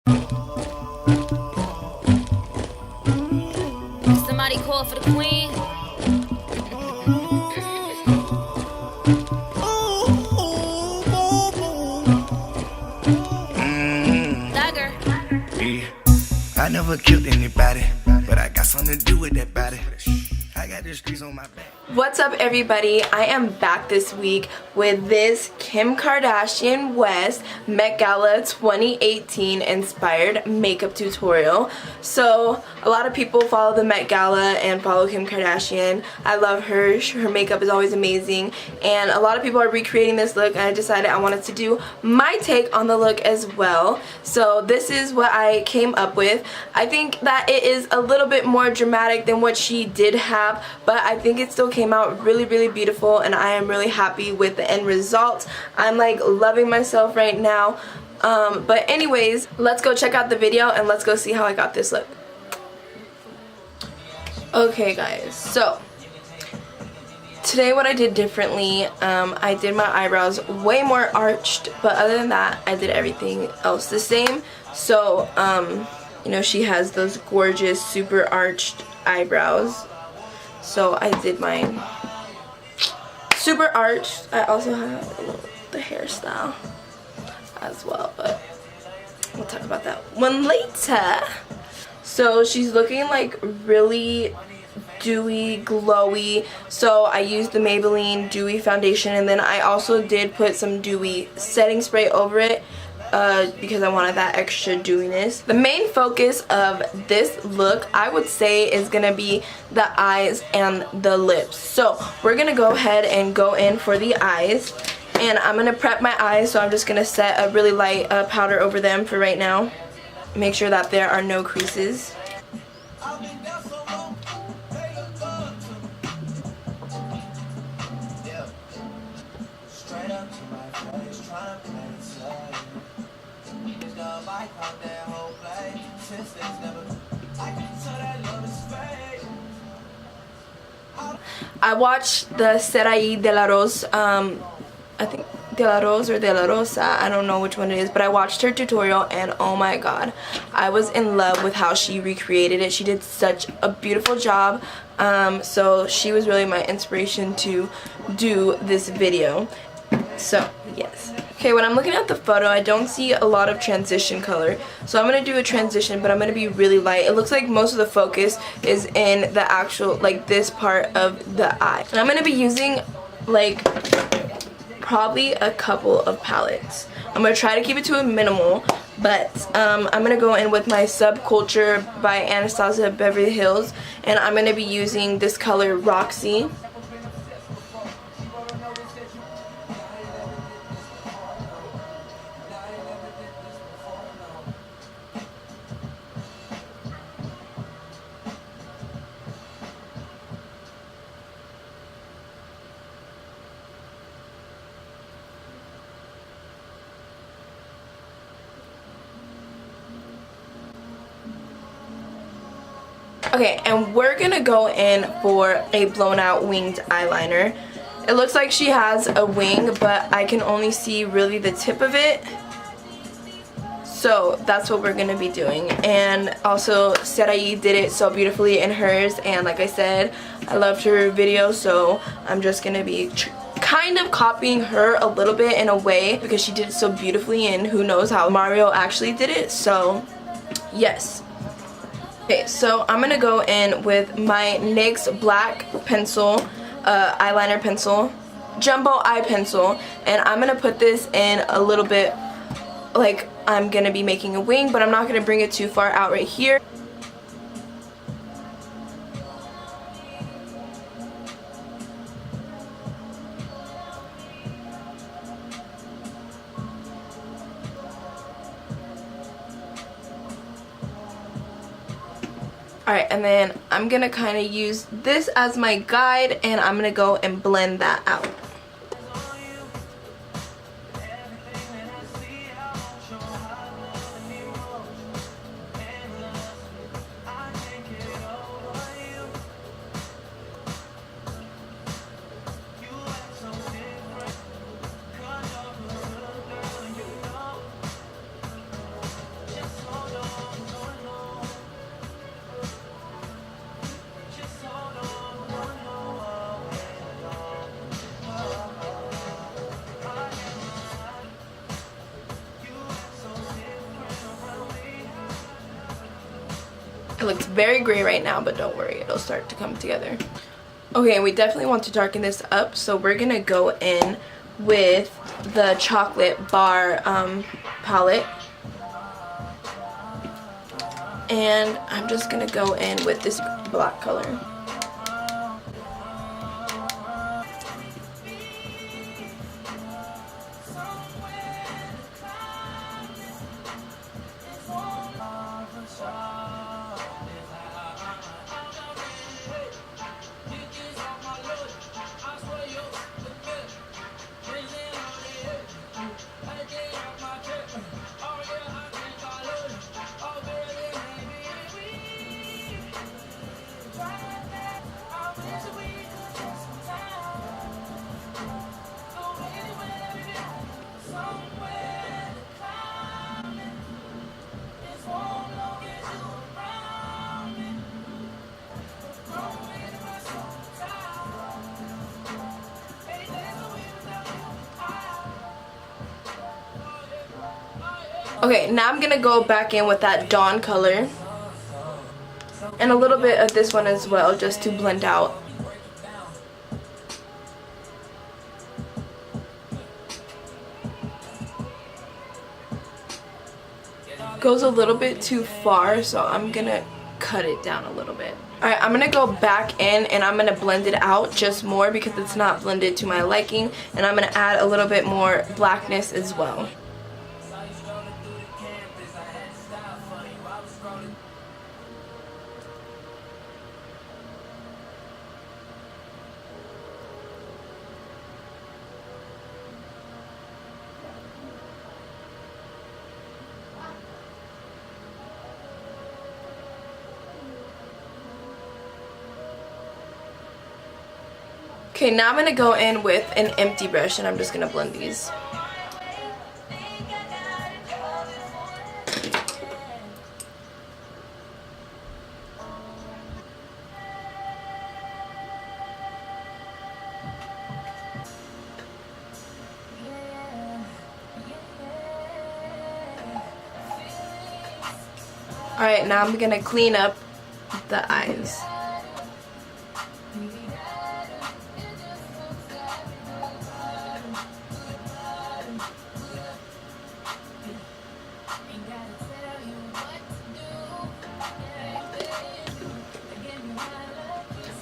Somebody call for the queen. Dagger. Yeah. I never killed anybody, but I got something to do with that body. I got the streets on my back. What's up, everybody? I am back this week with this Kim Kardashian West Met Gala 2018 inspired makeup tutorial. So a lot of people follow the Met Gala and follow Kim Kardashian. I love her. Her makeup is always amazing, and a lot of people are recreating this look, and I decided I wanted to do my take on the look as well. So this is what I came up with. I think that it is a little bit more dramatic than what she did have, but I think it still came out really beautiful, and I am really happy with the end result. I'm like loving myself right now. But anyways, let's go check out the video and let's go see how I got this look. Okay guys, so today what I did differently, I did my eyebrows way more arched, but other than that I did everything else the same. So you know, she has those gorgeous super arched eyebrows, so I did mine super arched. I also have the hairstyle as well, but we'll talk about that one later. So she's looking like really dewy, glowy, so I used the Maybelline Dewy foundation, and then I also did put some dewy setting spray over it because I wanted that extra dewiness. The main focus of this look, I would say, is gonna be the eyes and the lips. So we're gonna go ahead and go in for the eyes, and I'm gonna prep my eyes, so I'm just gonna set a really light powder over them for right now. Make sure that there are no creases. I watched the Serai de la Rose, I think de la Rose or de la Rosa, I don't know which one it is, but I watched her tutorial, and oh my god, I was in love with how she recreated it. She did such a beautiful job. So she was really my inspiration to do this video. So yes. Okay, when I'm looking at the photo, I don't see a lot of transition color, so I'm going to do a transition, but I'm going to be really light. It looks like most of the focus is in the actual, like, this part of the eye. And I'm going to be using, like, probably a couple of palettes. I'm going to try to keep it to a minimal, but I'm going to go in with my Subculture by Anastasia Beverly Hills, and I'm going to be using this color Roxy. Okay, and we're gonna go in for a blown out winged eyeliner. It looks like she has a wing, but I can only see really the tip of it. So that's what we're gonna be doing. And also Serai did it so beautifully in hers, and like I said, I loved her video, so I'm just gonna be kind of copying her a little bit in a way, because she did it so beautifully, and who knows how Mario actually did it. So yes. Okay, so I'm gonna go in with my NYX black pencil, eyeliner pencil, jumbo eye pencil, and I'm gonna put this in a little bit, like I'm gonna be making a wing, but I'm not gonna bring it too far out right here. Alright, and then I'm going to kind of use this as my guide, and I'm going to go and blend that out. It looks very gray right now, but don't worry, it'll start to come together. Okay, we definitely want to darken this up, so we're gonna go in with the chocolate bar palette. And I'm just gonna go in with this black color. Okay, now I'm gonna go back in with that dawn color and a little bit of this one as well, just to blend out. Goes a little bit too far, so I'm gonna cut it down a little bit. Alright, I'm gonna go back in and I'm gonna blend it out just more because it's not blended to my liking, and I'm gonna add a little bit more blackness as well. Okay, now I'm going to go in with an empty brush and I'm just going to blend these. Alright, now I'm going to clean up the eyes.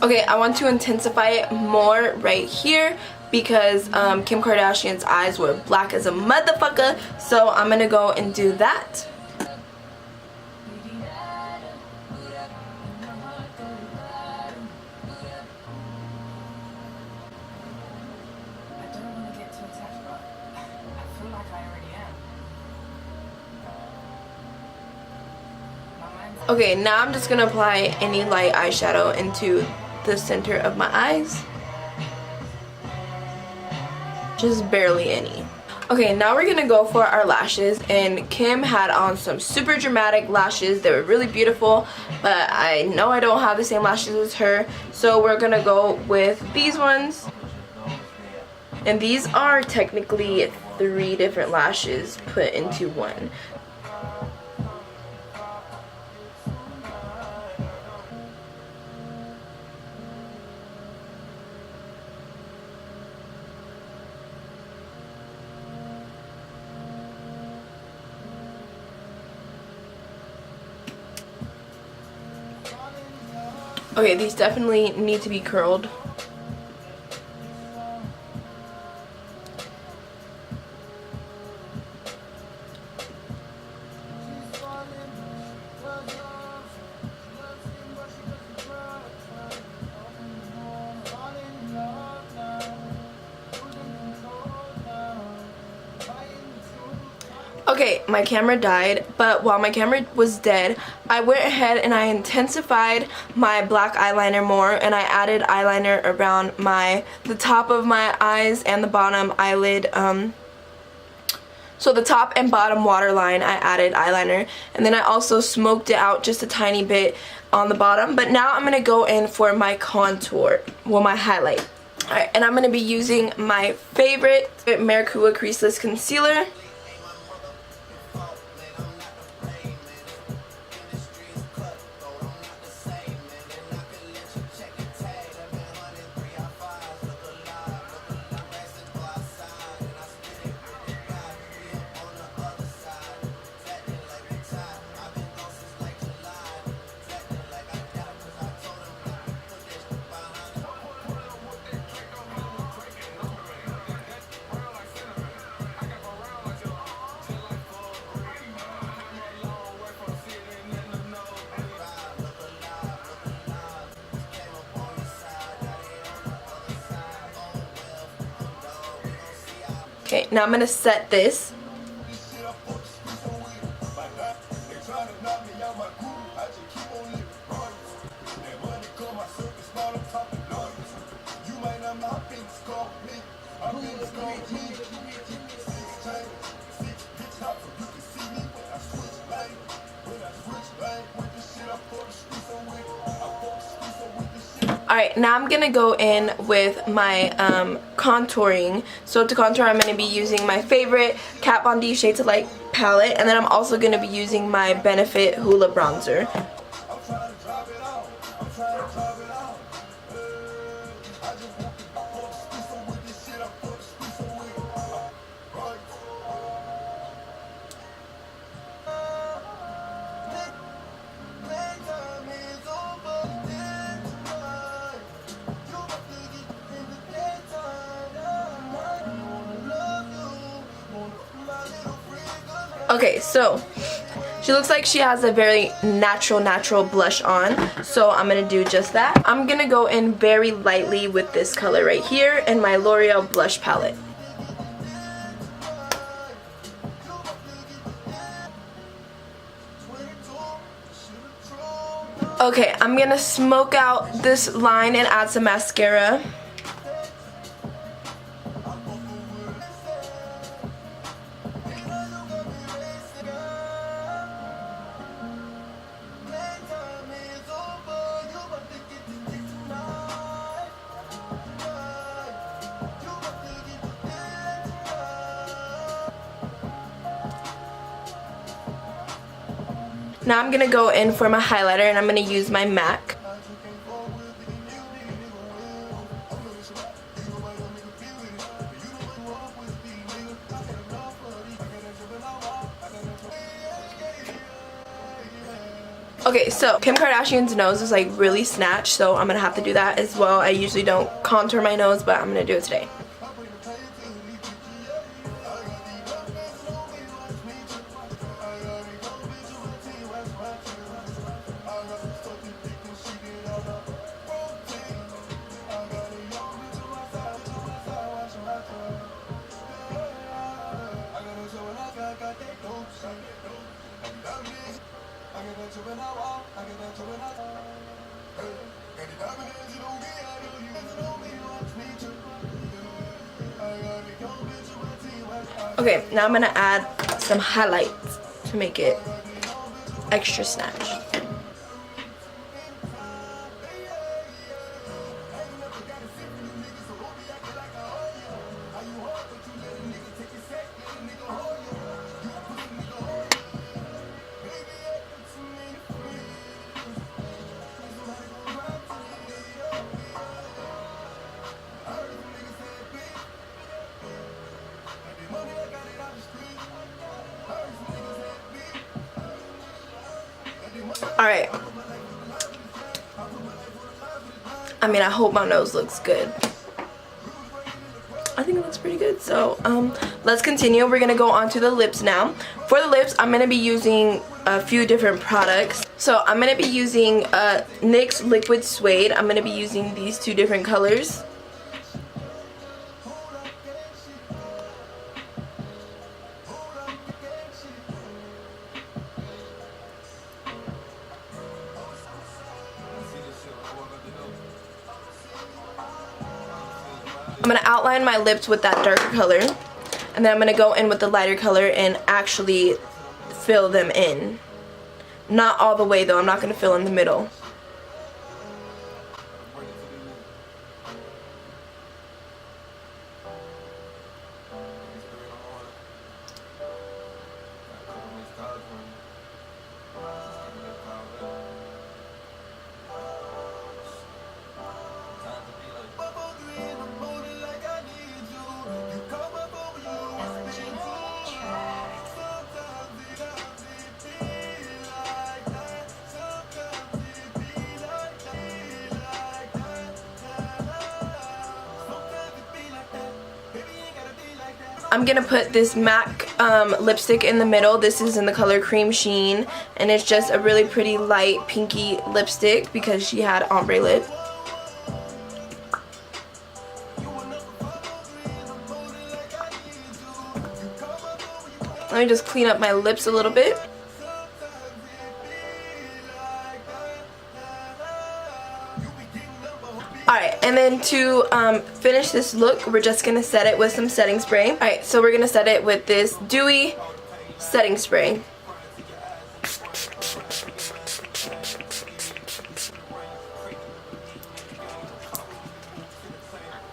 Okay, I want to intensify it more right here because Kim Kardashian's eyes were black as a motherfucker, so I'm gonna go and do that. Okay, now I'm just gonna apply any light eyeshadow into the center of my eyes. Just barely any. Okay, now we're gonna go for our lashes, and Kim had on some super dramatic lashes. They were really beautiful, but I know I don't have the same lashes as her, so we're gonna go with these ones. And these are technically 3 different lashes put into one. Okay, these definitely need to be curled. Okay, my camera died, but while my camera was dead, I went ahead and I intensified my black eyeliner more, and I added eyeliner around the top of my eyes and the bottom eyelid. So the top and bottom waterline, I added eyeliner, and then I also smoked it out just a tiny bit on the bottom. But now I'm going to go in for my contour, well, my highlight. Alright, and I'm going to be using my favorite Maracuja Creaseless Concealer. Okay, now I'm gonna set this. Alright, now I'm gonna go in with my contouring. So to contour, I'm gonna be using my favorite Kat Von D Shade to Light palette, and then I'm also gonna be using my Benefit Hoola bronzer. Okay, so she looks like she has a very natural blush on, so I'm gonna do just that. I'm gonna go in very lightly with this color right here in my L'Oreal blush palette. Okay, I'm gonna smoke out this line and add some mascara. Now I'm gonna go in for my highlighter, and I'm gonna use my MAC. Okay, so Kim Kardashian's nose is like really snatched, so I'm gonna have to do that as well. I usually don't contour my nose, but I'm gonna do it today. Okay, now I'm gonna add some highlights to make it extra snatched. Alright. I mean, I hope my nose looks good. I think it looks pretty good. So, let's continue. We're gonna go on to the lips now. For the lips, I'm gonna be using a few different products. So, I'm gonna be using NYX Liquid Suede. I'm gonna be using these two different colors. I'm going to outline my lips with that darker color, and then I'm going to go in with the lighter color and actually fill them in. Not all the way though, I'm not going to fill in the middle. I'm gonna put this MAC lipstick in the middle. This is in the color Cream Sheen, and it's just a really pretty light pinky lipstick because she had ombre lip. me just clean up my lips a little bit. Alright, and then to finish this look, we're just going to set it with some setting spray. Alright, so we're going to set it with this dewy setting spray.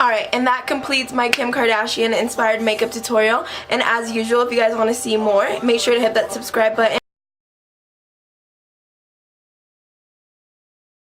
Alright, and that completes my Kim Kardashian inspired makeup tutorial. And as usual, if you guys want to see more, make sure to hit that subscribe button.